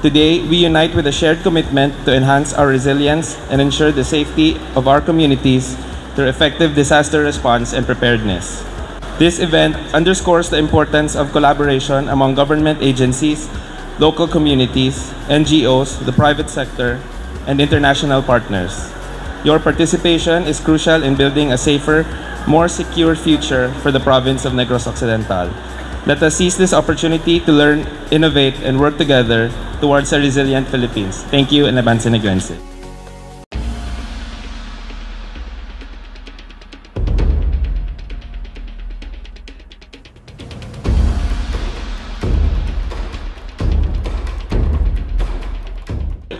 Today, we unite with a shared commitment to enhance our resilience and ensure the safety of our communities through effective disaster response and preparedness. This event underscores the importance of collaboration among government agencies, local communities, NGOs, the private sector, and international partners. Your participation is crucial in building a safer, more secure future for the province of Negros Occidental. Let us seize this opportunity to learn, innovate, and work together towards a resilient Philippines. Thank you, and Avance Negrense.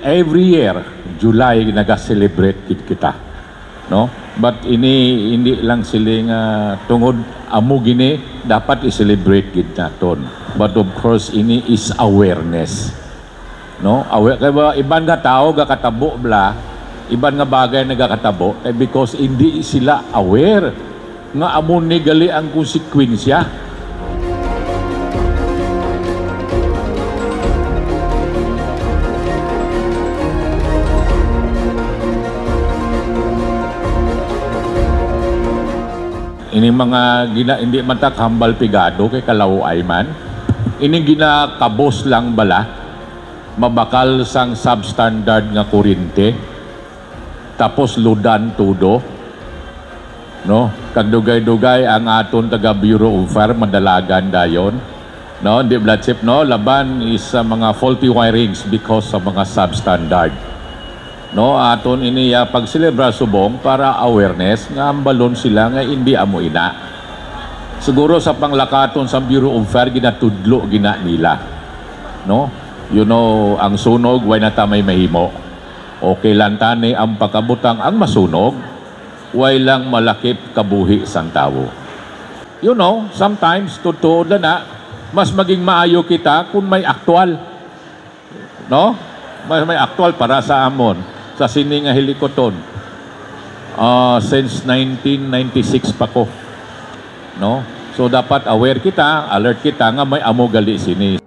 Every year, July naga-celebrate kita, no? But ini hindi lang siling tungod amo gini dapat i-celebrate gid naton. But of course ini is awareness, no? Kaya ba iban nga tao gakatabo bla, iban nga bagay nagakatabo because hindi sila aware nga amo ni gali ang konsekwensya. Ini mga hindi man tak hambal pigado kay kalaway man. Ini ginakabos lang bala mabakal sang substandard nga kuryente tapos ludan tudo, no? Kagdugay-dugay ang aton taga Bureau of Fire madalagan dayon, no? Di blatchip, no? Laban is mga faulty wirings because sa mga substandard. No, aton ini pagselebra subong para awareness nga ambalon sila nga hindi amo ina. Siguro sa panglakaton sa Bureau of Fire ginatudlo gina nila. No? You know, ang sunog way na tamay mahimo. Okay lang tani ang pagkabutang ang masunog, way lang malakip kabuhi sang tawo. You know, sometimes totoo na mas maging maayo kita kung may aktual. No? May aktual para sa amon. Sa sini nga helikoton since 1996 pa ko, no? So dapat aware kita, alert kita nga may amo gali sini.